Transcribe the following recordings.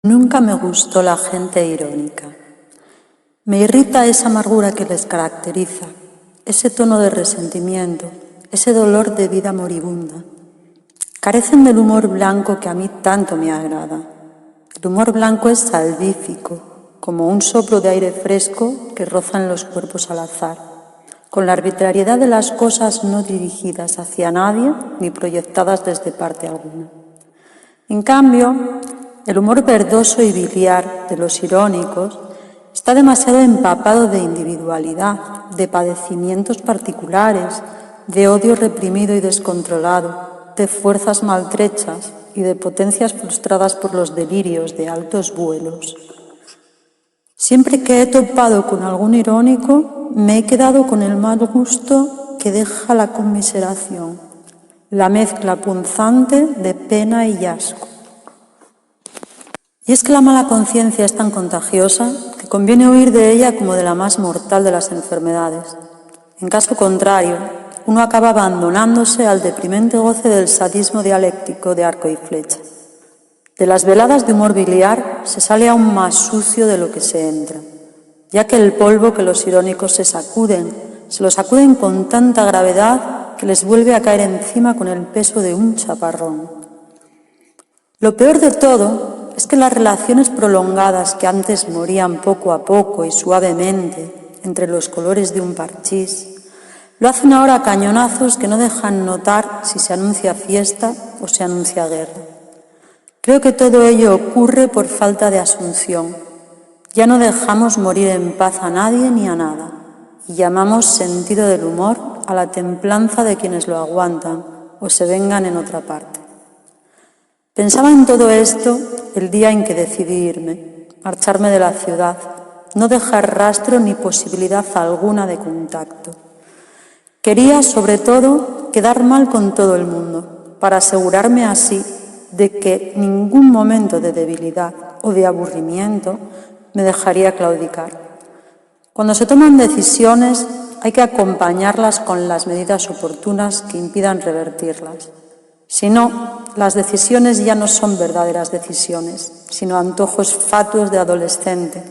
Nunca me gustó la gente irónica. Me irrita esa amargura que les caracteriza, ese tono de resentimiento, ese dolor de vida moribunda. Carecen del humor blanco que a mí tanto me agrada. El humor blanco es salvífico, como un soplo de aire fresco que roza en los cuerpos al azar, con la arbitrariedad de las cosas no dirigidas hacia nadie ni proyectadas desde parte alguna. En cambio, el humor verdoso y biliar de los irónicos está demasiado empapado de individualidad, de padecimientos particulares, de odio reprimido y descontrolado, de fuerzas maltrechas y de potencias frustradas por los delirios de altos vuelos. Siempre que he topado con algún irónico, me he quedado con el mal gusto que deja la conmiseración, la mezcla punzante de pena y asco. Y es que la mala conciencia es tan contagiosa que conviene huir de ella como de la más mortal de las enfermedades. En caso contrario, uno acaba abandonándose al deprimente goce del sadismo dialéctico de arco y flecha. De las veladas de humor biliar se sale aún más sucio de lo que se entra, ya que el polvo que los irónicos se lo sacuden con tanta gravedad que les vuelve a caer encima con el peso de un chaparrón. Lo peor de todo es que las relaciones prolongadas que antes morían poco a poco y suavemente entre los colores de un parchís, lo hacen ahora a cañonazos que no dejan notar si se anuncia fiesta o se anuncia guerra. Creo que todo ello ocurre por falta de asunción. Ya no dejamos morir en paz a nadie ni a nada, y llamamos sentido del humor a la templanza de quienes lo aguantan o se vengan en otra parte. Pensaba en todo esto el día en que decidí irme, marcharme de la ciudad, no dejar rastro ni posibilidad alguna de contacto. Quería, sobre todo, quedar mal con todo el mundo, para asegurarme así de que ningún momento de debilidad o de aburrimiento me dejaría claudicar. Cuando se toman decisiones, hay que acompañarlas con las medidas oportunas que impidan revertirlas. Si no, las decisiones ya no son verdaderas decisiones, sino antojos fatuos de adolescente,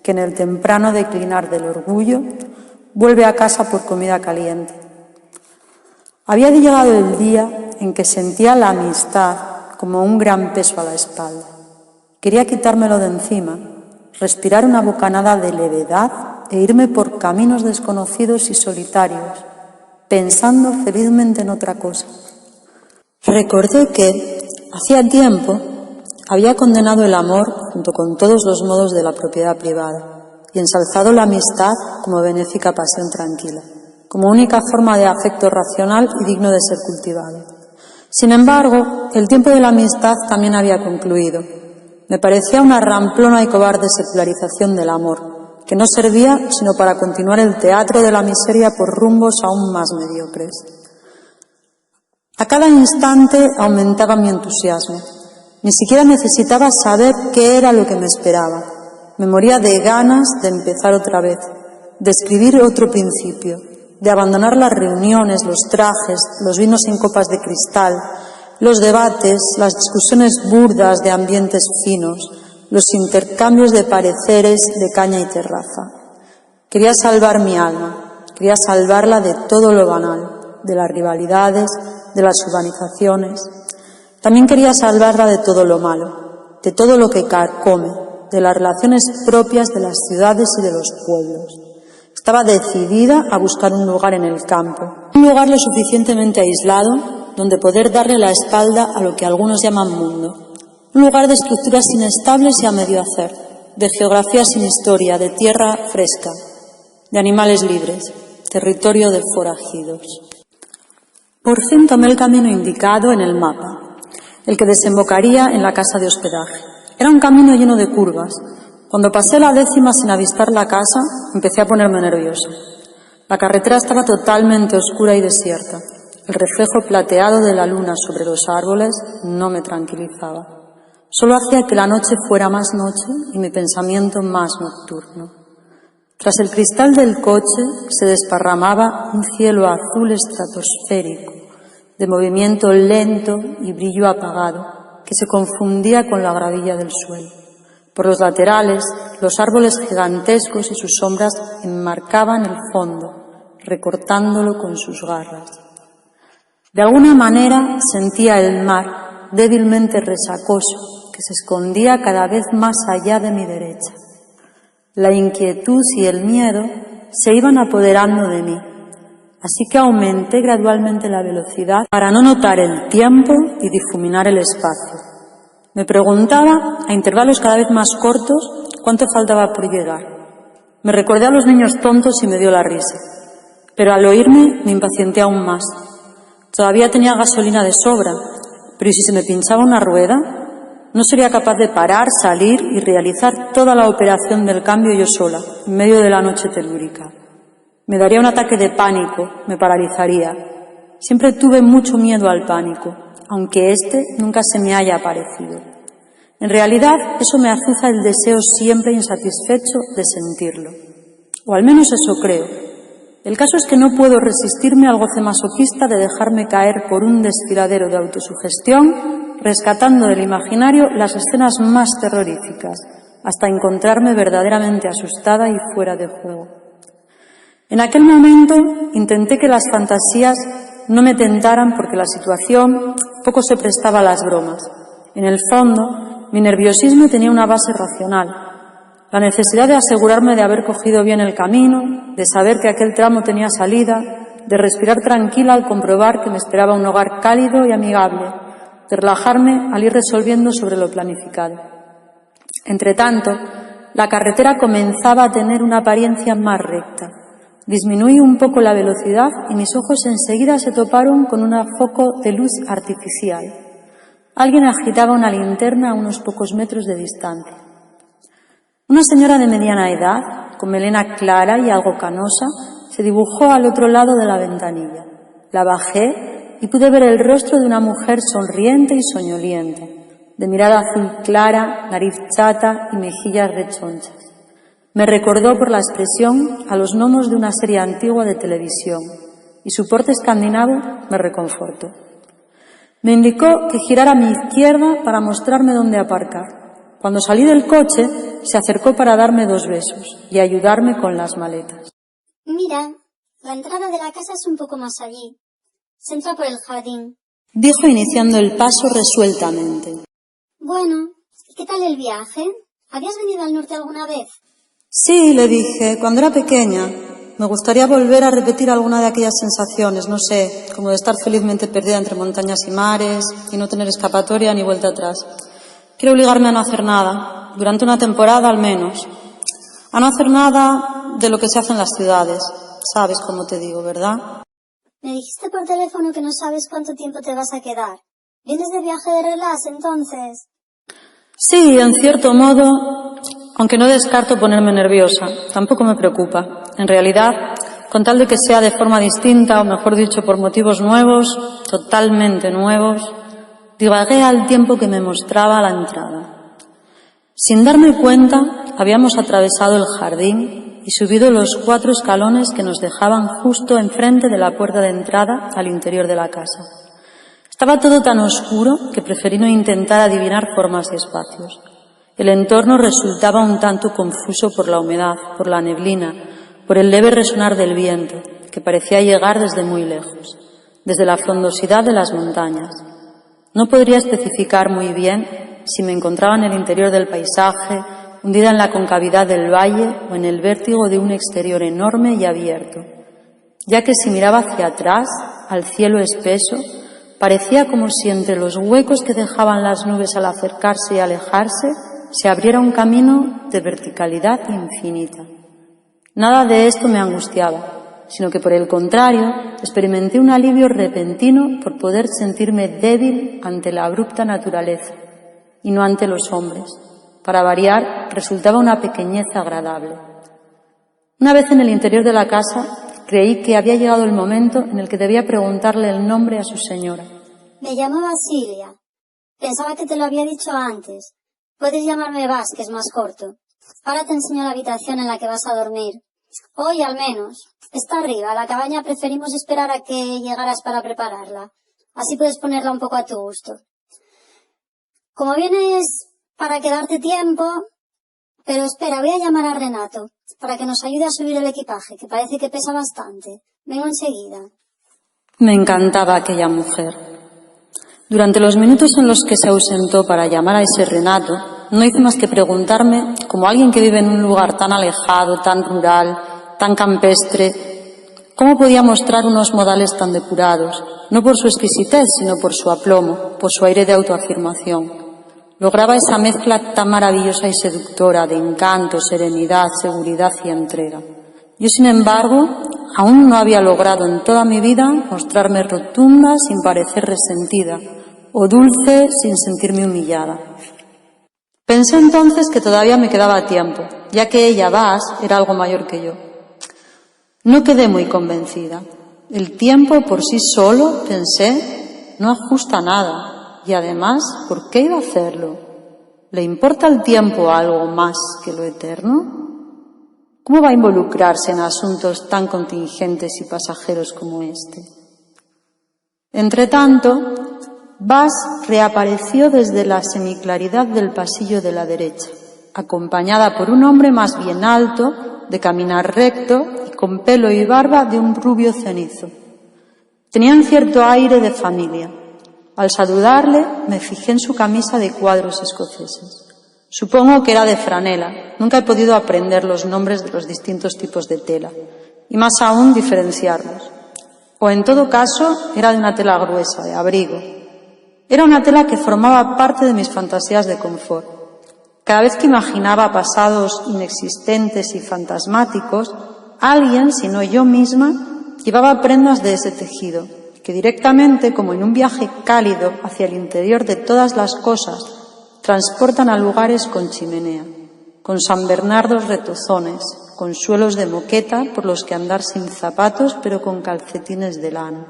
que en el temprano declinar del orgullo vuelve a casa por comida caliente. Había llegado el día en que sentía la amistad como un gran peso a la espalda. Quería quitármelo de encima, respirar una bocanada de levedad e irme por caminos desconocidos y solitarios, pensando felizmente en otra cosa. Recordé que, hacía tiempo, había condenado el amor junto con todos los modos de la propiedad privada y ensalzado la amistad como benéfica pasión tranquila, como única forma de afecto racional y digno de ser cultivado. Sin embargo, el tiempo de la amistad también había concluido. Me parecía una ramplona y cobarde secularización del amor, que no servía sino para continuar el teatro de la miseria por rumbos aún más mediocres. A cada instante aumentaba mi entusiasmo. Ni siquiera necesitaba saber qué era lo que me esperaba. Me moría de ganas de empezar otra vez, de escribir otro principio, de abandonar las reuniones, los trajes, los vinos en copas de cristal, los debates, las discusiones burdas de ambientes finos, los intercambios de pareceres de caña y terraza. Quería salvar mi alma, quería salvarla de todo lo banal, de las rivalidades, de las urbanizaciones. También quería salvarla de todo lo malo, de todo lo que carcome, de las relaciones propias de las ciudades y de los pueblos. Estaba decidida a buscar un lugar en el campo, un lugar lo suficientemente aislado donde poder darle la espalda a lo que algunos llaman mundo, un lugar de estructuras inestables y a medio hacer, de geografía sin historia, de tierra fresca, de animales libres, territorio de forajidos. Por fin tomé el camino indicado en el mapa, el que desembocaría en la casa de hospedaje. Era un camino lleno de curvas. Cuando pasé la 10ª sin avistar la casa, empecé a ponerme nerviosa. La carretera estaba totalmente oscura y desierta. El reflejo plateado de la luna sobre los árboles no me tranquilizaba. Solo hacía que la noche fuera más noche y mi pensamiento más nocturno. Tras el cristal del coche se desparramaba un cielo azul estratosférico, de movimiento lento y brillo apagado, que se confundía con la gravilla del suelo. Por los laterales, los árboles gigantescos y sus sombras enmarcaban el fondo, recortándolo con sus garras. De alguna manera sentía el mar, débilmente resacoso, que se escondía cada vez más allá de mi derecha. La inquietud y el miedo se iban apoderando de mí, así que aumenté gradualmente la velocidad para no notar el tiempo y difuminar el espacio. Me preguntaba, a intervalos cada vez más cortos, cuánto faltaba por llegar. Me recordé a los niños tontos y me dio la risa, pero al oírme me impacienté aún más. Todavía tenía gasolina de sobra, pero ¿y si se me pinchaba una rueda? No sería capaz de parar, salir y realizar toda la operación del cambio yo sola, en medio de la noche telúrica. Me daría un ataque de pánico, me paralizaría. Siempre tuve mucho miedo al pánico, aunque este nunca se me haya aparecido. En realidad, eso me azuza el deseo siempre insatisfecho de sentirlo. O al menos eso creo. El caso es que no puedo resistirme al goce masoquista de dejarme caer por un desfiladero de autosugestión, rescatando del imaginario las escenas más terroríficas, hasta encontrarme verdaderamente asustada y fuera de juego. En aquel momento intenté que las fantasías no me tentaran porque la situación poco se prestaba a las bromas. En el fondo, mi nerviosismo tenía una base racional. La necesidad de asegurarme de haber cogido bien el camino, de saber que aquel tramo tenía salida, de respirar tranquila al comprobar que me esperaba un hogar cálido y amigable, de relajarme al ir resolviendo sobre lo planificado. Entretanto, la carretera comenzaba a tener una apariencia más recta. Disminuí un poco la velocidad y mis ojos enseguida se toparon con un foco de luz artificial. Alguien agitaba una linterna a unos pocos metros de distancia. Una señora de mediana edad, con melena clara y algo canosa, se dibujó al otro lado de la ventanilla. La bajé y pude ver el rostro de una mujer sonriente y soñolienta, de mirada azul clara, nariz chata y mejillas rechonchas. Me recordó por la expresión a los gnomos de una serie antigua de televisión y su porte escandinavo me reconfortó. Me indicó que girara a mi izquierda para mostrarme dónde aparcar. Cuando salí del coche, se acercó para darme 2 besos y ayudarme con las maletas. Mira, la entrada de la casa es un poco más allí. Se entra por el jardín, dijo iniciando el paso resueltamente. Bueno, ¿y qué tal el viaje? ¿Habías venido al norte alguna vez? Sí, le dije, cuando era pequeña. Me gustaría volver a repetir alguna de aquellas sensaciones, no sé, como de estar felizmente perdida entre montañas y mares y no tener escapatoria ni vuelta atrás. Quiero obligarme a no hacer nada, durante una temporada al menos. A no hacer nada de lo que se hace en las ciudades. Sabes cómo te digo, ¿verdad? Me dijiste por teléfono que no sabes cuánto tiempo te vas a quedar. ¿Vienes de viaje de relax, entonces? Sí, en cierto modo, aunque no descarto ponerme nerviosa. Tampoco me preocupa. En realidad, con tal de que sea de forma distinta, o mejor dicho, por motivos nuevos, totalmente nuevos, divagué al tiempo que me mostraba la entrada. Sin darme cuenta, habíamos atravesado el jardín y subido los 4 escalones que nos dejaban justo enfrente de la puerta de entrada al interior de la casa. Estaba todo tan oscuro que preferí no intentar adivinar formas y espacios. El entorno resultaba un tanto confuso por la humedad, por la neblina, por el leve resonar del viento, que parecía llegar desde muy lejos, desde la frondosidad de las montañas. No podría especificar muy bien si me encontraba en el interior del paisaje, hundida en la concavidad del valle o en el vértigo de un exterior enorme y abierto, ya que si miraba hacia atrás, al cielo espeso, parecía como si entre los huecos que dejaban las nubes al acercarse y alejarse se abriera un camino de verticalidad infinita. Nada de esto me angustiaba, sino que por el contrario experimenté un alivio repentino por poder sentirme débil ante la abrupta naturaleza y no ante los hombres. Para variar, resultaba una pequeñez agradable. Una vez en el interior de la casa, creí que había llegado el momento en el que debía preguntarle el nombre a su señora. Me llamo Basilia. Pensaba que te lo había dicho antes. Puedes llamarme Vas, que es más corto. Ahora te enseño la habitación en la que vas a dormir. Hoy al menos. Está arriba. La cabaña preferimos esperar a que llegaras para prepararla. Así puedes ponerla un poco a tu gusto. Como vienes para quedarte tiempo, Pero espera, voy a llamar a Renato para que nos ayude a subir el equipaje, que parece que pesa bastante. Vengo enseguida. Me encantaba aquella mujer. Durante los minutos en los que se ausentó para llamar a ese Renato, no hice más que preguntarme, como alguien que vive en un lugar tan alejado, tan rural, tan campestre, ¿cómo podía mostrar unos modales tan depurados? No por su exquisitez, sino por su aplomo, por su aire de autoafirmación. Lograba esa mezcla tan maravillosa y seductora de encanto, serenidad, seguridad y entrega. Yo, sin embargo, aún no había logrado en toda mi vida mostrarme rotunda sin parecer resentida, o dulce sin sentirme humillada. Pensé entonces que todavía me quedaba tiempo, ya que ella, Bas, era algo mayor que yo. No quedé muy convencida. El tiempo por sí solo, pensé, no ajusta nada. Y además, ¿por qué iba a hacerlo? ¿Le importa el tiempo algo más que lo eterno? ¿Cómo va a involucrarse en asuntos tan contingentes y pasajeros como este? Entretanto, Bas reapareció desde la semiclaridad del pasillo de la derecha, acompañada por un hombre más bien alto, de caminar recto y con pelo y barba de un rubio cenizo. Tenían cierto aire de familia. Al saludarle, me fijé en su camisa de cuadros escoceses. Supongo que era de franela. Nunca he podido aprender los nombres de los distintos tipos de tela, y más aún diferenciarlos. O en todo caso, era de una tela gruesa, de abrigo. Era una tela que formaba parte de mis fantasías de confort. Cada vez que imaginaba pasados inexistentes y fantasmáticos, alguien, si no yo misma, llevaba prendas de ese tejido, que directamente, como en un viaje cálido hacia el interior de todas las cosas, transportan a lugares con chimenea, con San Bernardos retozones, con suelos de moqueta por los que andar sin zapatos pero con calcetines de lana.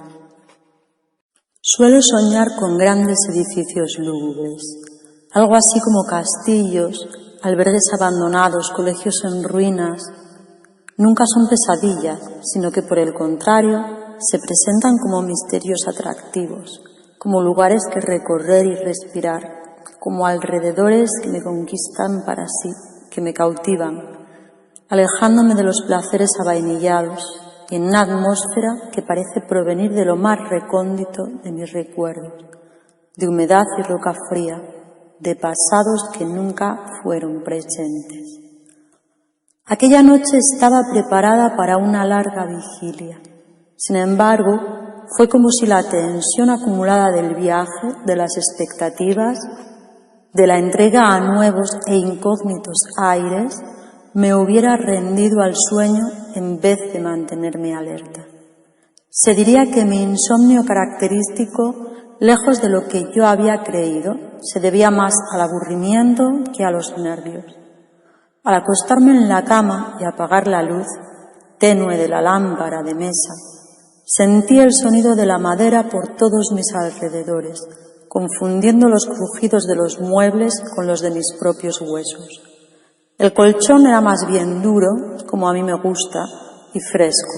Suelo soñar con grandes edificios lúgubres, algo así como castillos, albergues abandonados, colegios en ruinas. Nunca son pesadillas, sino que por el contrario, se presentan como misterios atractivos, como lugares que recorrer y respirar, como alrededores que me conquistan para sí, que me cautivan, alejándome de los placeres avainillados y en una atmósfera que parece provenir de lo más recóndito de mis recuerdos, de humedad y roca fría, de pasados que nunca fueron presentes. Aquella noche estaba preparada para una larga vigilia. Sin embargo, fue como si la tensión acumulada del viaje, de las expectativas, de la entrega a nuevos e incógnitos aires, me hubiera rendido al sueño en vez de mantenerme alerta. Se diría que mi insomnio característico, lejos de lo que yo había creído, se debía más al aburrimiento que a los nervios. Al acostarme en la cama y apagar la luz tenue de la lámpara de mesa, sentí el sonido de la madera por todos mis alrededores, confundiendo los crujidos de los muebles con los de mis propios huesos. El colchón era más bien duro, como a mí me gusta, y fresco.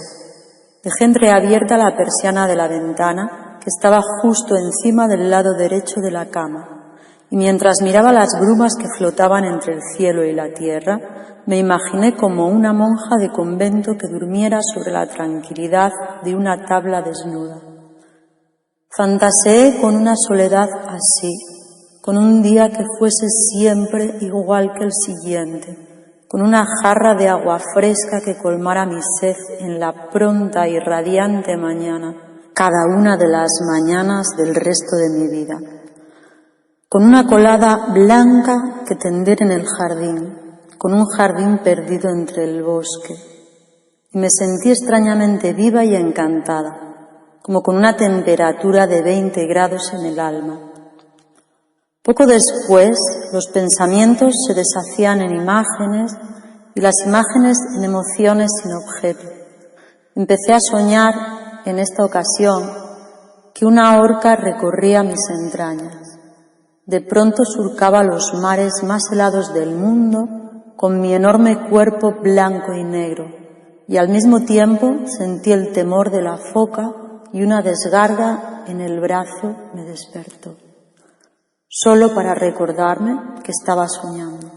Dejé entreabierta la persiana de la ventana, que estaba justo encima del lado derecho de la cama, y mientras miraba las brumas que flotaban entre el cielo y la tierra, me imaginé como una monja de convento que durmiera sobre la tranquilidad de una tabla desnuda. Fantaseé con una soledad así, con un día que fuese siempre igual que el siguiente, con una jarra de agua fresca que colmara mi sed en la pronta y radiante mañana, cada una de las mañanas del resto de mi vida, con una colada blanca que tender en el jardín, con un jardín perdido entre el bosque, y me sentí extrañamente viva y encantada, como con una temperatura de 20 grados en el alma. Poco después, los pensamientos se deshacían en imágenes y las imágenes en emociones sin objeto. Empecé a soñar, en esta ocasión, que una orca recorría mis entrañas. De pronto surcaba los mares más helados del mundo con mi enorme cuerpo blanco y negro, y al mismo tiempo sentí el temor de la foca y una desgarga en el brazo me despertó, solo para recordarme que estaba soñando.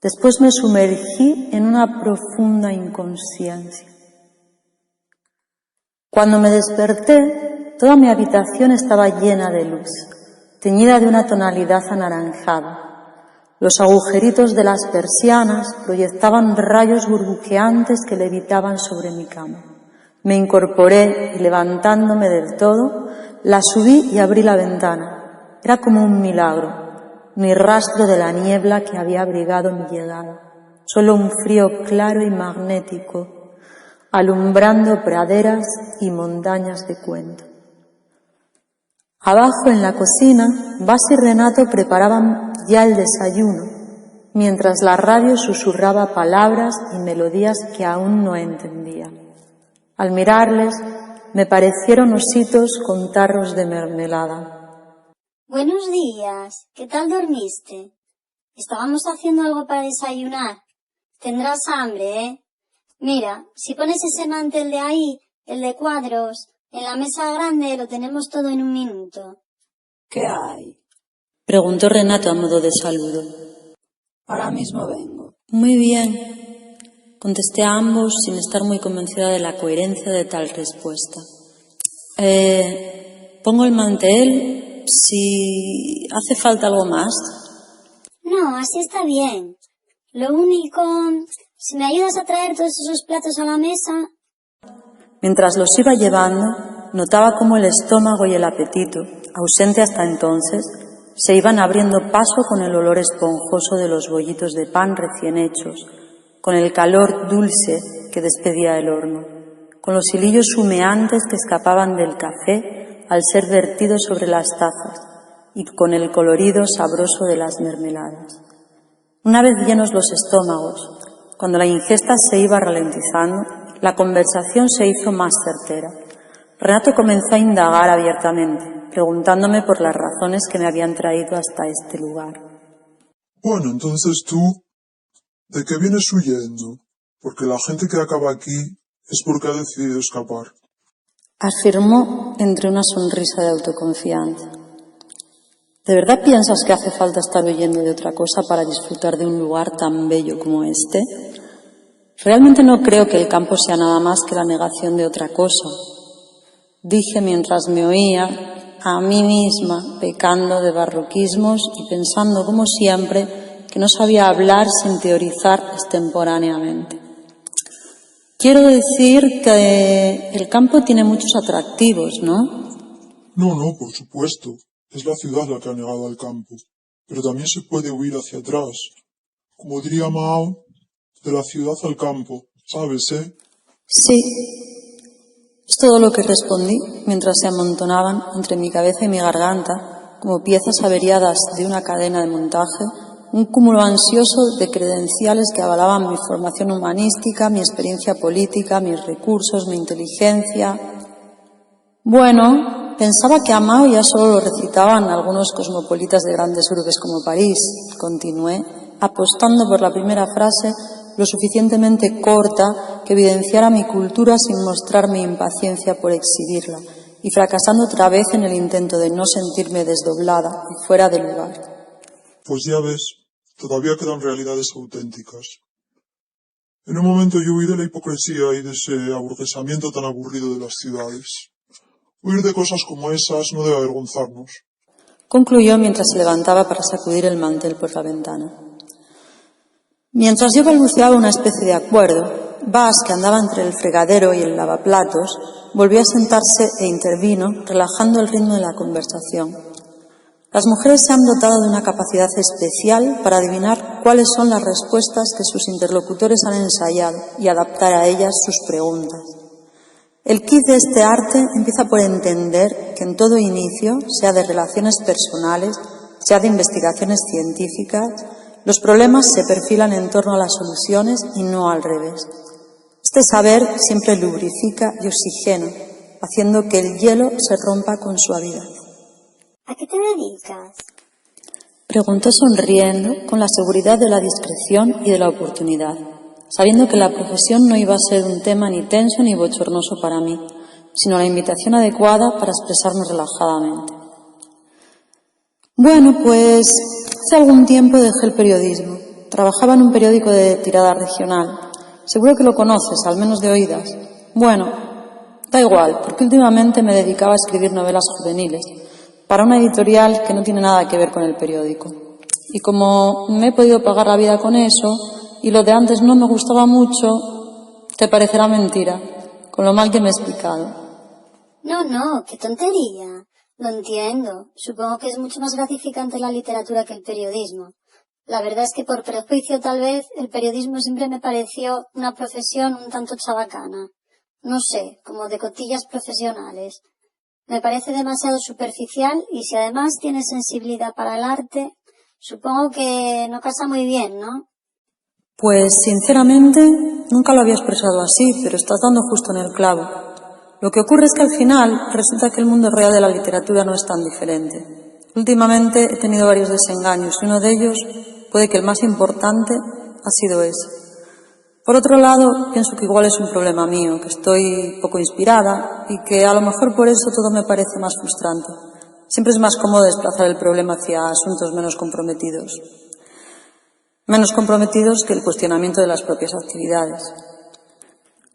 Después me sumergí en una profunda inconsciencia. Cuando me desperté, toda mi habitación estaba llena de luz, teñida de una tonalidad anaranjada. Los agujeritos de las persianas proyectaban rayos burbujeantes que levitaban sobre mi cama. Me incorporé y, levantándome del todo, la subí y abrí la ventana. Era como un milagro, ni rastro de la niebla que había abrigado mi llegada, solo un frío claro y magnético, alumbrando praderas y montañas de cuento. Abajo en la cocina, Bas y Renato preparaban ya el desayuno, mientras la radio susurraba palabras y melodías que aún no entendía. Al mirarles, me parecieron ositos con tarros de mermelada. Buenos días, ¿qué tal dormiste? Estábamos haciendo algo para desayunar. Tendrás hambre, ¿eh? Mira, si pones ese mantel de ahí, el de cuadros, en la mesa grande lo tenemos todo en un minuto. ¿Qué hay? Preguntó Renato a modo de saludo. Ahora mismo vengo. Muy bien, contesté a ambos sin estar muy convencida de la coherencia de tal respuesta. Pongo el mantel si hace falta algo más. No, así está bien. Lo único, si me ayudas a traer todos esos platos a la mesa. Mientras los iba llevando, notaba cómo el estómago y el apetito, ausente hasta entonces, se iban abriendo paso con el olor esponjoso de los bollitos de pan recién hechos, con el calor dulce que despedía el horno, con los hilillos humeantes que escapaban del café al ser vertido sobre las tazas y con el colorido sabroso de las mermeladas. Una vez llenos los estómagos, cuando la ingesta se iba ralentizando, la conversación se hizo más certera. Renato comenzó a indagar abiertamente, preguntándome por las razones que me habían traído hasta este lugar. Bueno, entonces tú, ¿de qué vienes huyendo? Porque la gente que acaba aquí es porque ha decidido escapar. Afirmó entre una sonrisa de autoconfianza. ¿De verdad piensas que hace falta estar huyendo de otra cosa para disfrutar de un lugar tan bello como este? Realmente no creo que el campo sea nada más que la negación de otra cosa, dije mientras me oía a mí misma, pecando de barroquismos y pensando, como siempre, que no sabía hablar sin teorizar extemporáneamente. Quiero decir que el campo tiene muchos atractivos, ¿no? No, por supuesto. Es la ciudad la que ha negado al campo. Pero también se puede huir hacia atrás. Como diría Mao, de la ciudad al campo, ¿sabes, eh? Sí. Es todo lo que respondí mientras se amontonaban entre mi cabeza y mi garganta, como piezas averiadas de una cadena de montaje, un cúmulo ansioso de credenciales que avalaban mi formación humanística, mi experiencia política, mis recursos, mi inteligencia. Bueno, pensaba que a Mao ya solo lo recitaban algunos cosmopolitas de grandes urbes como París, continué, apostando por la primera frase lo suficientemente corta que evidenciara mi cultura sin mostrar mi impaciencia por exhibirla, y fracasando otra vez en el intento de no sentirme desdoblada y fuera de lugar. Pues ya ves, todavía quedan realidades auténticas. En un momento yo huí de la hipocresía y de ese aburguesamiento tan aburrido de las ciudades. Huir de cosas como esas no debe avergonzarnos. Concluyó mientras se levantaba para sacudir el mantel por la ventana. Mientras yo balbuceaba una especie de acuerdo, Bas, que andaba entre el fregadero y el lavaplatos, volvió a sentarse e intervino, relajando el ritmo de la conversación. Las mujeres se han dotado de una capacidad especial para adivinar cuáles son las respuestas que sus interlocutores han ensayado y adaptar a ellas sus preguntas. El quid de este arte empieza por entender que en todo inicio, sea de relaciones personales, sea de investigaciones científicas, los problemas se perfilan en torno a las soluciones y no al revés. Este saber siempre lubrifica y oxigena, haciendo que el hielo se rompa con suavidad. ¿A qué te dedicas? Preguntó sonriendo, con la seguridad de la discreción y de la oportunidad, sabiendo que la profesión no iba a ser un tema ni tenso ni bochornoso para mí, sino la invitación adecuada para expresarnos relajadamente. Bueno, pues hace algún tiempo dejé el periodismo. Trabajaba en un periódico de tirada regional. Seguro que lo conoces, al menos de oídas. Bueno, da igual, porque últimamente me dedicaba a escribir novelas juveniles para una editorial que no tiene nada que ver con el periódico. Y como me he podido pagar la vida con eso, y lo de antes no me gustaba mucho, te parecerá mentira, con lo mal que me he explicado. No, qué tontería. Lo entiendo. Supongo que es mucho más gratificante la literatura que el periodismo. La verdad es que por prejuicio tal vez el periodismo siempre me pareció una profesión un tanto chabacana. No sé, como de cotillas profesionales. Me parece demasiado superficial y si además tienes sensibilidad para el arte, supongo que no casa muy bien, ¿no? Pues sinceramente nunca lo había expresado así, pero estás dando justo en el clavo. Lo que ocurre es que al final resulta que el mundo real de la literatura no es tan diferente. Últimamente he tenido varios desengaños y uno de ellos, puede que el más importante, ha sido ese. Por otro lado, pienso que igual es un problema mío, que estoy poco inspirada y que a lo mejor por eso todo me parece más frustrante. Siempre es más cómodo desplazar el problema hacia asuntos menos comprometidos que el cuestionamiento de las propias actividades.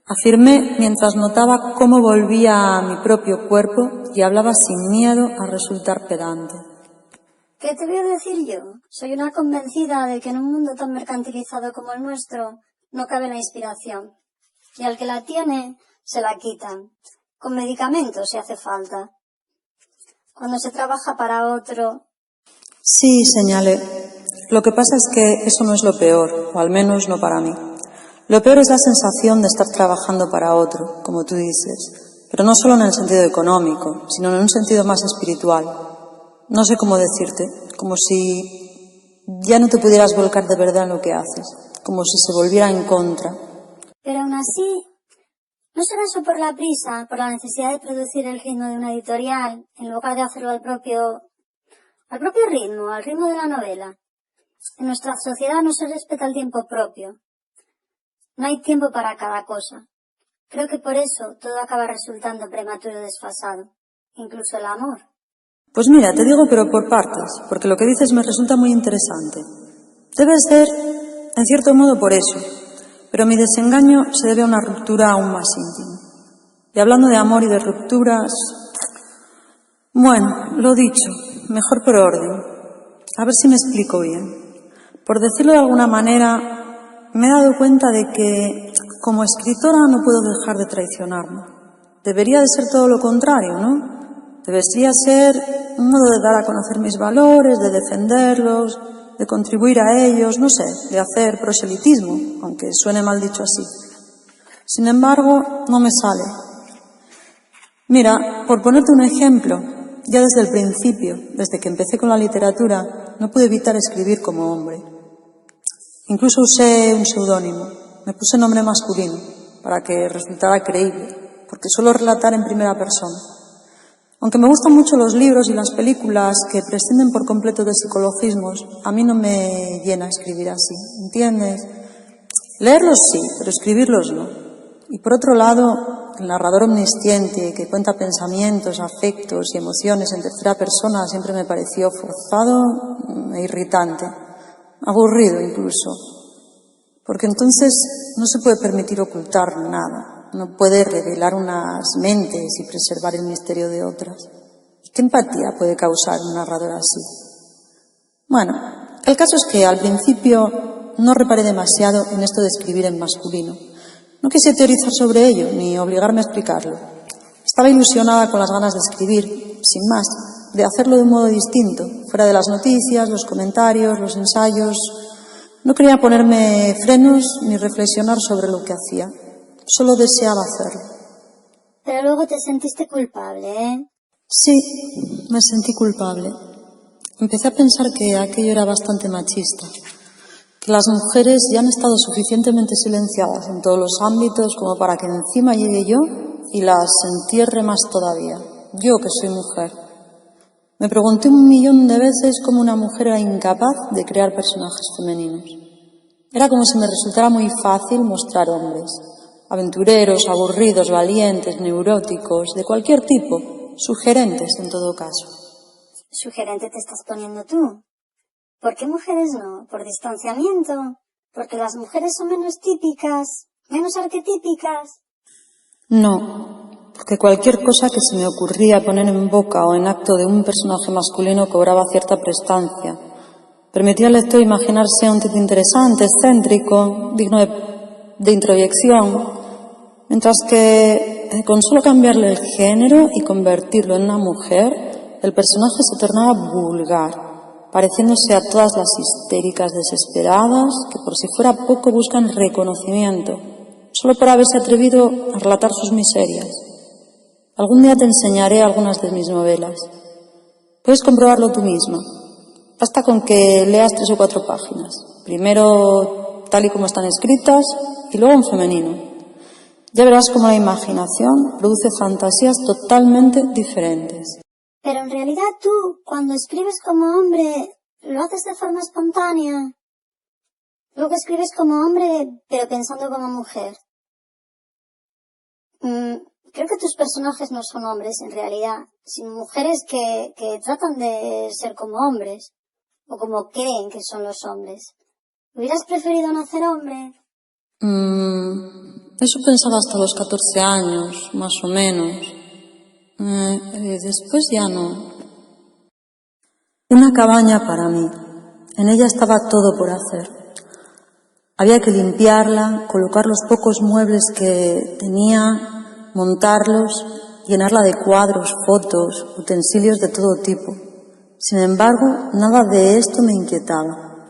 Afirmé mientras notaba cómo volvía a mi propio cuerpo y hablaba sin miedo a resultar pedante. ¿Qué te voy a decir yo? Soy una convencida de que en un mundo tan mercantilizado como el nuestro no cabe la inspiración. Y al que la tiene, se la quitan. Con medicamentos si hace falta. Cuando se trabaja para otro... Sí, señalé. Lo que pasa es que eso no es lo peor, o al menos no para mí. Lo peor es la sensación de estar trabajando para otro, como tú dices, pero no solo en el sentido económico, sino en un sentido más espiritual. No sé cómo decirte, como si ya no te pudieras volcar de verdad en lo que haces, como si se volviera en contra. Pero aún así, ¿no será eso por la prisa, por la necesidad de producir el ritmo de una editorial, en lugar de hacerlo al propio ritmo, al ritmo de la novela? En nuestra sociedad no se respeta el tiempo propio. No hay tiempo para cada cosa. Creo que por eso todo acaba resultando prematuro y desfasado, incluso el amor. Pues mira, te digo pero por partes, porque lo que dices me resulta muy interesante. Debe ser, en cierto modo, por eso, pero mi desengaño se debe a una ruptura aún más íntima. Y hablando de amor y de rupturas... Bueno, lo dicho, mejor por orden. A ver si me explico bien. Por decirlo de alguna manera, me he dado cuenta de que, como escritora, no puedo dejar de traicionarme. Debería de ser todo lo contrario, ¿no? Debería ser un modo de dar a conocer mis valores, de defenderlos, de contribuir a ellos, no sé, de hacer proselitismo, aunque suene mal dicho así. Sin embargo, no me sale. Mira, por ponerte un ejemplo, ya desde el principio, desde que empecé con la literatura, no pude evitar escribir como hombre. Incluso usé un seudónimo, me puse nombre masculino, para que resultara creíble, porque suelo relatar en primera persona. Aunque me gustan mucho los libros y las películas que prescinden por completo de psicologismos, a mí no me llena escribir así, ¿entiendes? Leerlos sí, pero escribirlos no. Y por otro lado, el narrador omnisciente que cuenta pensamientos, afectos y emociones en tercera persona siempre me pareció forzado e irritante, aburrido incluso, porque entonces no se puede permitir ocultar nada, no puede revelar unas mentes y preservar el misterio de otras. ¿Y qué empatía puede causar un narrador así? Bueno, el caso es que al principio no reparé demasiado en esto de escribir en masculino. No quise teorizar sobre ello, ni obligarme a explicarlo. Estaba ilusionada con las ganas de escribir, sin más, de hacerlo de un modo distinto, fuera de las noticias, los comentarios, los ensayos. No quería ponerme frenos ni reflexionar sobre lo que hacía. Solo deseaba hacerlo. Pero luego te sentiste culpable, ¿eh? Sí, me sentí culpable. Empecé a pensar que aquello era bastante machista, que las mujeres ya han estado suficientemente silenciadas en todos los ámbitos como para que encima llegue yo y las entierre más todavía. Yo, que soy mujer. Me pregunté 1.000.000 de veces cómo una mujer era incapaz de crear personajes femeninos. Era como si me resultara muy fácil mostrar hombres, aventureros, aburridos, valientes, neuróticos, de cualquier tipo, sugerentes en todo caso. Sugerente te estás poniendo tú. ¿Por qué mujeres no? ¿Por distanciamiento? ¿Porque las mujeres son menos típicas? ¿Menos arquetípicas? No, porque cualquier cosa que se me ocurría poner en boca o en acto de un personaje masculino cobraba cierta prestancia. Permitía al lector imaginarse un tipo interesante, excéntrico, digno de introyección, mientras que con solo cambiarle el género y convertirlo en una mujer, el personaje se tornaba vulgar, pareciéndose a todas las histéricas desesperadas que por si fuera poco buscan reconocimiento, solo por haberse atrevido a relatar sus miserias. Algún día te enseñaré algunas de mis novelas. Puedes comprobarlo tú misma. Basta con que leas 3 o 4 páginas. Primero tal y como están escritas y luego en femenino. Ya verás cómo la imaginación produce fantasías totalmente diferentes. Pero en realidad tú, cuando escribes como hombre, lo haces de forma espontánea. Luego escribes como hombre, pero pensando como mujer. Creo que tus personajes no son hombres en realidad, sino mujeres que tratan de ser como hombres, o como creen que son los hombres. ¿Hubieras preferido nacer hombre? Eso pensaba hasta los 14 años, más o menos. Después ya no. Una cabaña para mí. En ella estaba todo por hacer. Había que limpiarla, colocar los pocos muebles que tenía, montarlos, llenarla de cuadros, fotos, utensilios de todo tipo. Sin embargo, nada de esto me inquietaba.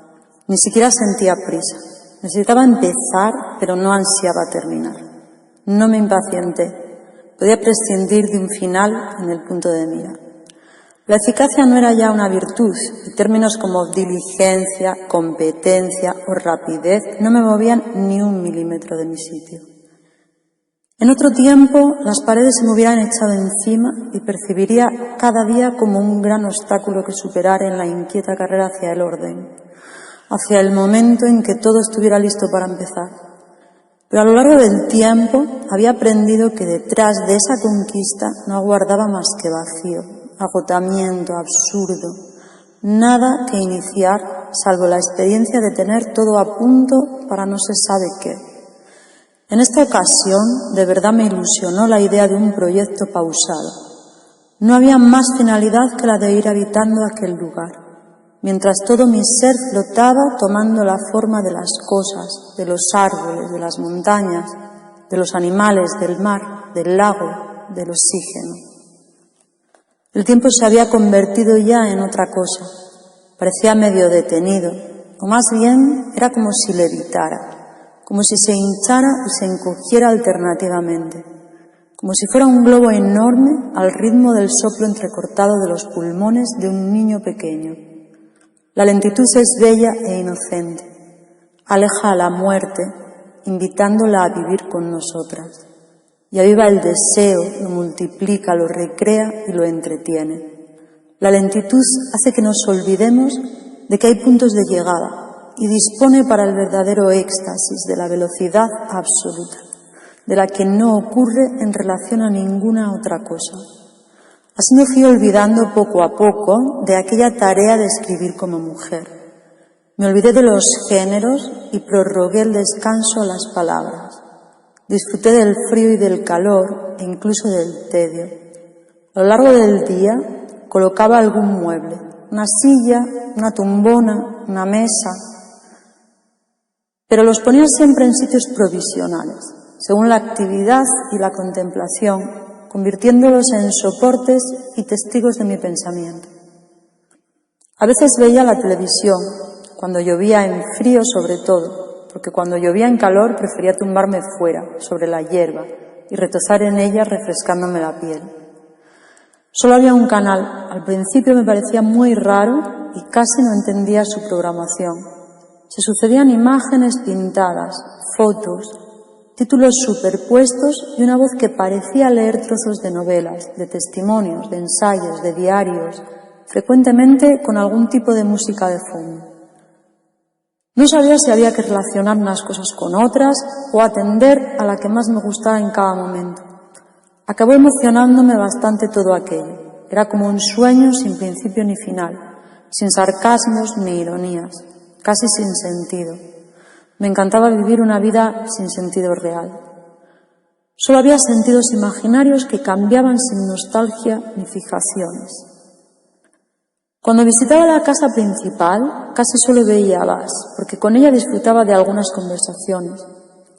Ni siquiera sentía prisa. Necesitaba empezar, pero no ansiaba terminar. No me impacienté. Podía prescindir de un final en el punto de mira. La eficacia no era ya una virtud, y términos como diligencia, competencia o rapidez no me movían ni 1 milímetro de mi sitio. En otro tiempo, las paredes se me hubieran echado encima y percibiría cada día como un gran obstáculo que superar en la inquieta carrera hacia el orden, hacia el momento en que todo estuviera listo para empezar. Pero a lo largo del tiempo había aprendido que detrás de esa conquista no aguardaba más que vacío, agotamiento, absurdo, nada que iniciar salvo la experiencia de tener todo a punto para no se sabe qué. En esta ocasión, de verdad me ilusionó la idea de un proyecto pausado. No había más finalidad que la de ir habitando aquel lugar, mientras todo mi ser flotaba tomando la forma de las cosas, de los árboles, de las montañas, de los animales, del mar, del lago, del oxígeno. El tiempo se había convertido ya en otra cosa. Parecía medio detenido, o más bien era como si levitara, como si se hinchara y se encogiera alternativamente, como si fuera un globo enorme al ritmo del soplo entrecortado de los pulmones de un niño pequeño. La lentitud es bella e inocente, aleja a la muerte, invitándola a vivir con nosotras, y aviva el deseo, lo multiplica, lo recrea y lo entretiene. La lentitud hace que nos olvidemos de que hay puntos de llegada, y dispone para el verdadero éxtasis de la velocidad absoluta, de la que no ocurre en relación a ninguna otra cosa. Así me fui olvidando poco a poco de aquella tarea de escribir como mujer. Me olvidé de los géneros y prorrogué el descanso a las palabras. Disfruté del frío y del calor e incluso del tedio. A lo largo del día colocaba algún mueble, una silla, una tumbona, una mesa, pero los ponía siempre en sitios provisionales, según la actividad y la contemplación, convirtiéndolos en soportes y testigos de mi pensamiento. A veces veía la televisión, cuando llovía en frío sobre todo, porque cuando llovía en calor prefería tumbarme fuera, sobre la hierba, y retozar en ella refrescándome la piel. Solo había un canal. Al principio me parecía muy raro y casi no entendía su programación. Se sucedían imágenes pintadas, fotos, títulos superpuestos y una voz que parecía leer trozos de novelas, de testimonios, de ensayos, de diarios, frecuentemente con algún tipo de música de fondo. No sabía si había que relacionar unas cosas con otras o atender a la que más me gustaba en cada momento. Acabó emocionándome bastante todo aquello. Era como un sueño sin principio ni final, sin sarcasmos ni ironías, casi sin sentido. Me encantaba vivir una vida sin sentido real. Solo había sentidos imaginarios que cambiaban sin nostalgia ni fijaciones. Cuando visitaba la casa principal, casi solo veía a Bas, porque con ella disfrutaba de algunas conversaciones.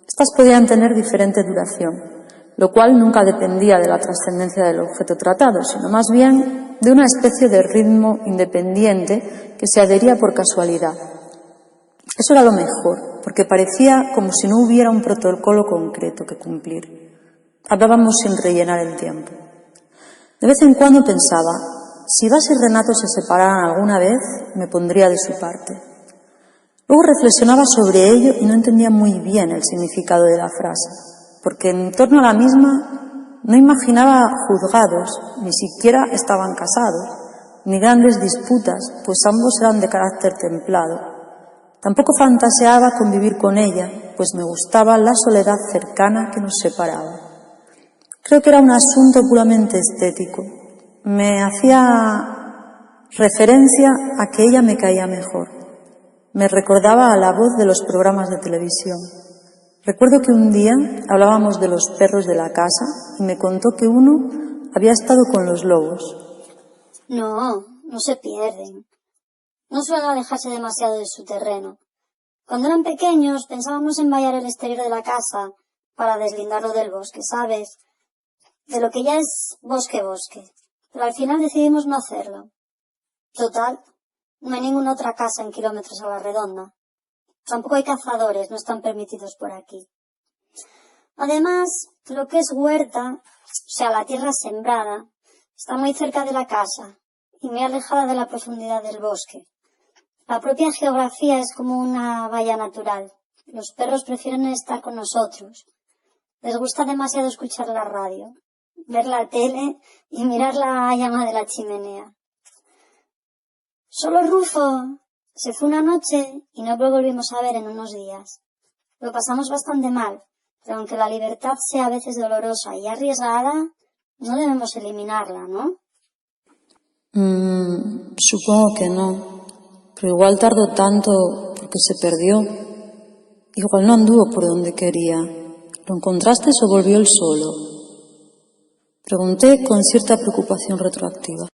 Estas podían tener diferente duración, lo cual nunca dependía de la trascendencia del objeto tratado, sino más bien de una especie de ritmo independiente que se adhería por casualidad. Eso era lo mejor, porque parecía como si no hubiera un protocolo concreto que cumplir. Hablábamos sin rellenar el tiempo. De vez en cuando pensaba, si Bas y Renato se separaran alguna vez, me pondría de su parte. Luego reflexionaba sobre ello y no entendía muy bien el significado de la frase, porque en torno a la misma no imaginaba juzgados, ni siquiera estaban casados, ni grandes disputas, pues ambos eran de carácter templado. Tampoco fantaseaba con vivir con ella, pues me gustaba la soledad cercana que nos separaba. Creo que era un asunto puramente estético. Me hacía referencia a que ella me caía mejor. Me recordaba a la voz de los programas de televisión. Recuerdo que un día hablábamos de los perros de la casa y me contó que uno había estado con los lobos. No se pierden. No suelen alejarse demasiado de su terreno. Cuando eran pequeños pensábamos en vallar el exterior de la casa para deslindarlo del bosque, ¿sabes? De lo que ya es bosque, pero al final decidimos no hacerlo. Total, no hay ninguna otra casa en kilómetros a la redonda. Tampoco hay cazadores, no están permitidos por aquí. Además, lo que es huerta, o sea, la tierra sembrada, está muy cerca de la casa y muy alejada de la profundidad del bosque. La propia geografía es como una valla natural. Los perros prefieren estar con nosotros. Les gusta demasiado escuchar la radio, ver la tele y mirar la llama de la chimenea. Solo Rufo se fue una noche y no lo volvimos a ver en unos días. Lo pasamos bastante mal, pero aunque la libertad sea a veces dolorosa y arriesgada, no debemos eliminarla, ¿no? Supongo que no, pero igual tardó tanto porque se perdió. Igual no anduvo por donde quería. ¿Lo encontraste o volvió él solo? Pregunté con cierta preocupación retroactiva.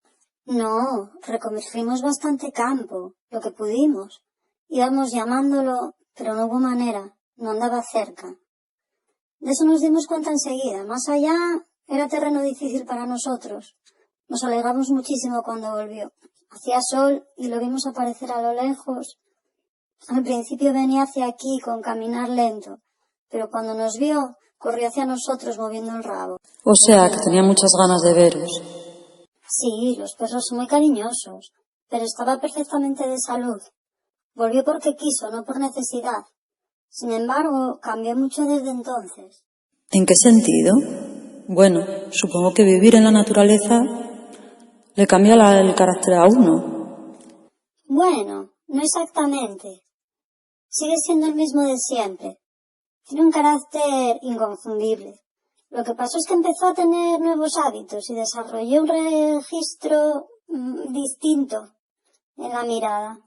No, recorrimos bastante campo, lo que pudimos. Íbamos llamándolo, pero no hubo manera, no andaba cerca. De eso nos dimos cuenta enseguida. Más allá era terreno difícil para nosotros. Nos alegramos muchísimo cuando volvió. Hacía sol y lo vimos aparecer a lo lejos. Al principio venía hacia aquí con caminar lento, pero cuando nos vio, corrió hacia nosotros moviendo el rabo. O sea, que tenía muchas ganas de veros. Sí, los perros son muy cariñosos, pero estaba perfectamente de salud. Volvió porque quiso, no por necesidad. Sin embargo, cambió mucho desde entonces. ¿En qué sentido? Bueno, supongo que vivir en la naturaleza le cambia el carácter a uno. Bueno, no exactamente. Sigue siendo el mismo de siempre. Tiene un carácter inconfundible. Lo que pasó es que empezó a tener nuevos hábitos y desarrolló un registro distinto en la mirada.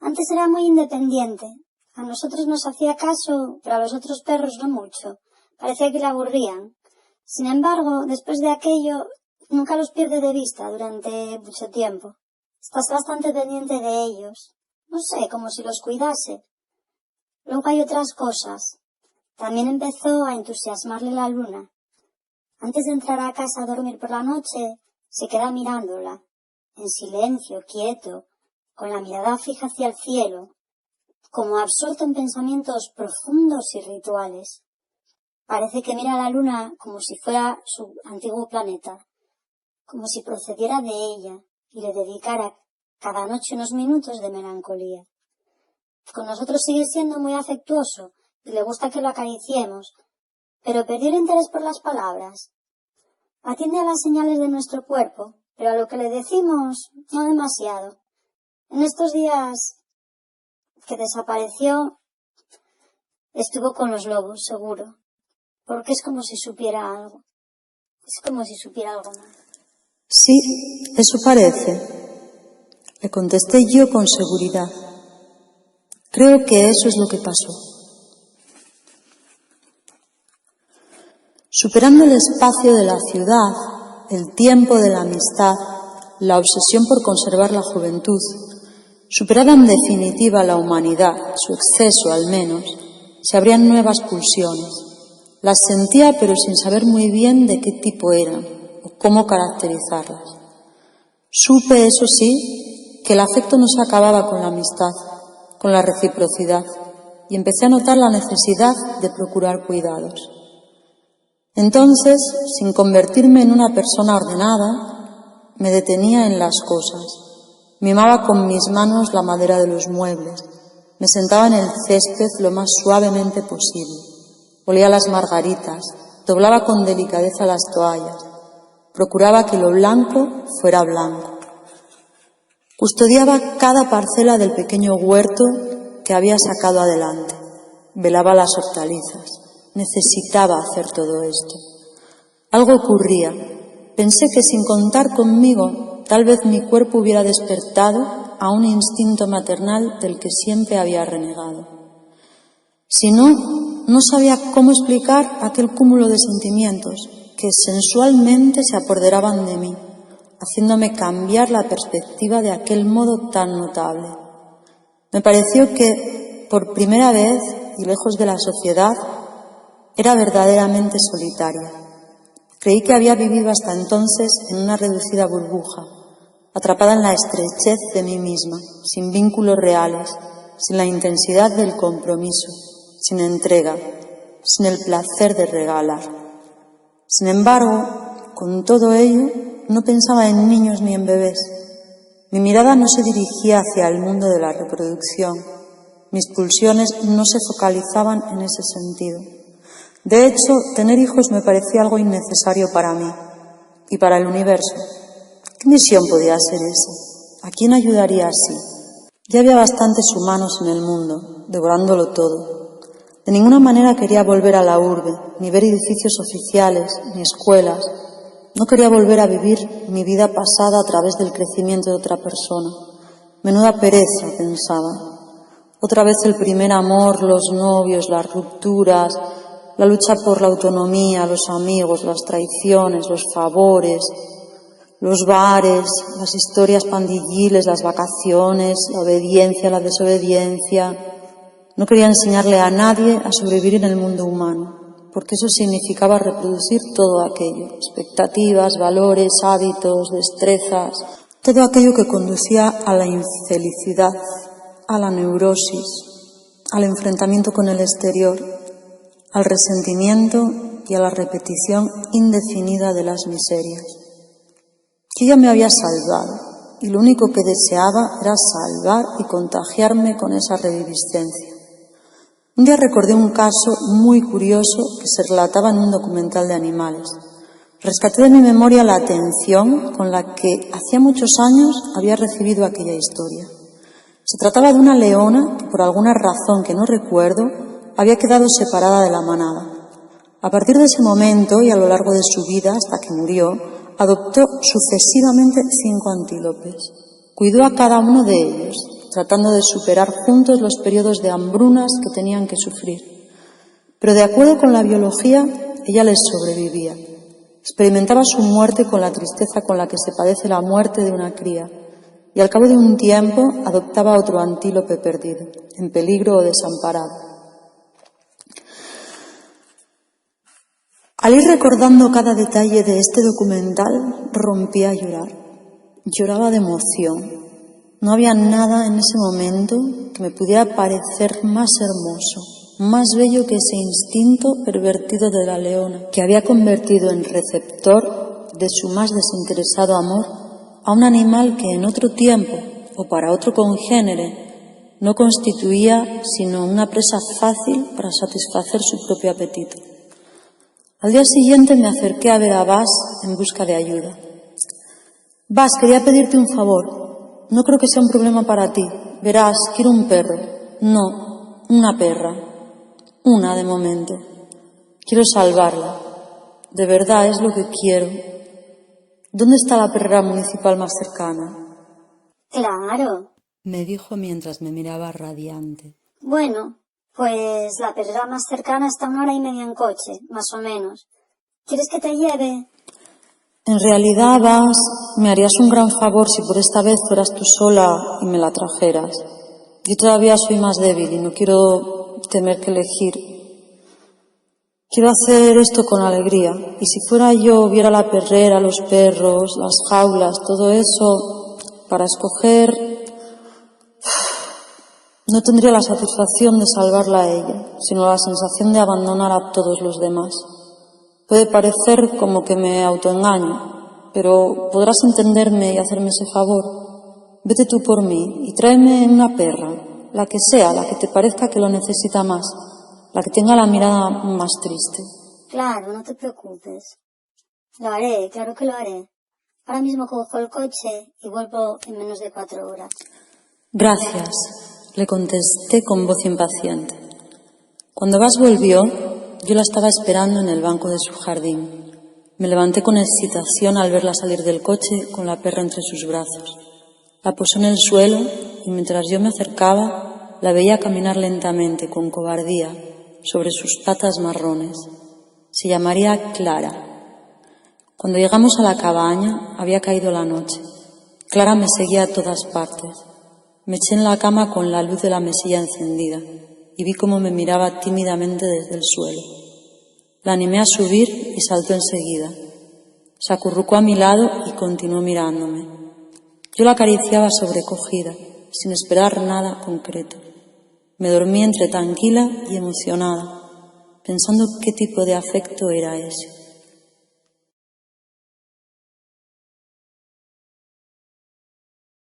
Antes era muy independiente. A nosotros nos hacía caso, pero a los otros perros no mucho. Parecía que le aburrían. Sin embargo, después de aquello, nunca los pierde de vista durante mucho tiempo. Estás bastante pendiente de ellos. No sé, como si los cuidase. Luego hay otras cosas. También empezó a entusiasmarle la luna. Antes de entrar a casa a dormir por la noche, se queda mirándola, en silencio, quieto, con la mirada fija hacia el cielo, como absorto en pensamientos profundos y rituales. Parece que mira a la luna como si fuera su antiguo planeta, como si procediera de ella y le dedicara cada noche unos minutos de melancolía. Con nosotros sigue siendo muy afectuoso y le gusta que lo acariciemos, pero perdió el interés por las palabras. Atiende a las señales de nuestro cuerpo, pero a lo que le decimos no demasiado. En estos días que desapareció, estuvo con los lobos, seguro, porque es como si supiera algo. Es como si supiera algo más. Sí, eso parece. Le contesté yo con seguridad. Creo que eso es lo que pasó. Superando el espacio de la ciudad, el tiempo de la amistad, la obsesión por conservar la juventud, superada en definitiva la humanidad, su exceso al menos, se abrían nuevas pulsiones. Las sentía pero sin saber muy bien de qué tipo eran o cómo caracterizarlas. Supe, eso sí, que el afecto no se acababa con la amistad, con la reciprocidad, y empecé a notar la necesidad de procurar cuidados. Entonces, sin convertirme en una persona ordenada, me detenía en las cosas. Mimaba con mis manos la madera de los muebles. Me sentaba en el césped lo más suavemente posible. Olía las margaritas, doblaba con delicadeza las toallas. Procuraba que lo blanco fuera blanco. Custodiaba cada parcela del pequeño huerto que había sacado adelante. Velaba las hortalizas. Necesitaba hacer todo esto. Algo ocurría. Pensé que sin contar conmigo, tal vez mi cuerpo hubiera despertado a un instinto maternal del que siempre había renegado. Si no, no sabía cómo explicar aquel cúmulo de sentimientos que sensualmente se apoderaban de mí, haciéndome cambiar la perspectiva de aquel modo tan notable. Me pareció que, por primera vez y lejos de la sociedad, era verdaderamente solitaria. Creí que había vivido hasta entonces en una reducida burbuja, atrapada en la estrechez de mí misma, sin vínculos reales, sin la intensidad del compromiso, sin entrega, sin el placer de regalar. Sin embargo, con todo ello, no pensaba en niños ni en bebés. Mi mirada no se dirigía hacia el mundo de la reproducción. Mis pulsiones no se focalizaban en ese sentido. De hecho, tener hijos me parecía algo innecesario para mí y para el universo. ¿Qué misión podía ser esa? ¿A quién ayudaría así? Ya había bastantes humanos en el mundo, devorándolo todo. De ninguna manera quería volver a la urbe, ni ver edificios oficiales, ni escuelas. No quería volver a vivir mi vida pasada a través del crecimiento de otra persona. Menuda pereza, pensaba. Otra vez el primer amor, los novios, las rupturas, la lucha por la autonomía, los amigos, las traiciones, los favores, los bares, las historias pandilliles, las vacaciones, la obediencia, la desobediencia. No quería enseñarle a nadie a sobrevivir en el mundo humano, porque eso significaba reproducir todo aquello, expectativas, valores, hábitos, destrezas, todo aquello que conducía a la infelicidad, a la neurosis, al enfrentamiento con el exterior, al resentimiento y a la repetición indefinida de las miserias. Que ella me había salvado y lo único que deseaba era salvar y contagiarme con esa reviviscencia. Un día recordé un caso muy curioso que se relataba en un documental de animales. Rescaté de mi memoria la atención con la que hacía muchos años había recibido aquella historia. Se trataba de una leona que por alguna razón que no recuerdo había quedado separada de la manada. A partir de ese momento y a lo largo de su vida hasta que murió, adoptó sucesivamente 5 antílopes. Cuidó a cada uno de ellos, tratando de superar juntos los periodos de hambrunas que tenían que sufrir. Pero de acuerdo con la biología, ella les sobrevivía. Experimentaba su muerte con la tristeza con la que se padece la muerte de una cría, y al cabo de un tiempo adoptaba otro antílope perdido, en peligro o desamparado. Al ir recordando cada detalle de este documental, rompí a llorar. Lloraba de emoción. No había nada en ese momento que me pudiera parecer más hermoso, más bello que ese instinto pervertido de la leona, que había convertido en receptor de su más desinteresado amor a un animal que en otro tiempo, o para otro congénere, no constituía sino una presa fácil para satisfacer su propio apetito. Al día siguiente me acerqué a ver a Bas en busca de ayuda. Bas, quería pedirte un favor. No creo que sea un problema para ti. Verás, quiero un perro. No, una perra. Una de momento. Quiero salvarla. De verdad es lo que quiero. ¿Dónde está la perrera municipal más cercana? Claro. me dijo mientras me miraba radiante. Bueno, pues la perrera más cercana está a 1 hora y media en coche, más o menos. ¿Quieres que te lleve? En realidad, Vas, me harías un gran favor si por esta vez fueras tú sola y me la trajeras. Yo todavía soy más débil y no quiero tener que elegir. Quiero hacer esto con alegría, y si fuera yo, viera la perrera, los perros, las jaulas, todo eso, para escoger, no tendría la satisfacción de salvarla a ella, sino la sensación de abandonar a todos los demás. Puede parecer como que me autoengaño, pero podrás entenderme y hacerme ese favor. Vete tú por mí y tráeme una perra, la que sea, la que te parezca que lo necesita más, la que tenga la mirada más triste. Claro, no te preocupes. Lo haré, claro que lo haré. Ahora mismo cojo el coche y vuelvo en menos de 4 horas. Gracias, le contesté con voz impaciente. Cuando Vas volvió, yo la estaba esperando en el banco de su jardín. Me levanté con excitación al verla salir del coche con la perra entre sus brazos. La posó en el suelo y mientras yo me acercaba, la veía caminar lentamente, con cobardía, sobre sus patas marrones. Se llamaría Clara. Cuando llegamos a la cabaña, había caído la noche. Clara me seguía a todas partes. Me eché en la cama con la luz de la mesilla encendida y vi cómo me miraba tímidamente desde el suelo. La animé a subir y saltó enseguida. Se acurrucó a mi lado y continuó mirándome. Yo la acariciaba sobrecogida, sin esperar nada concreto. Me dormí entre tranquila y emocionada, pensando qué tipo de afecto era ese.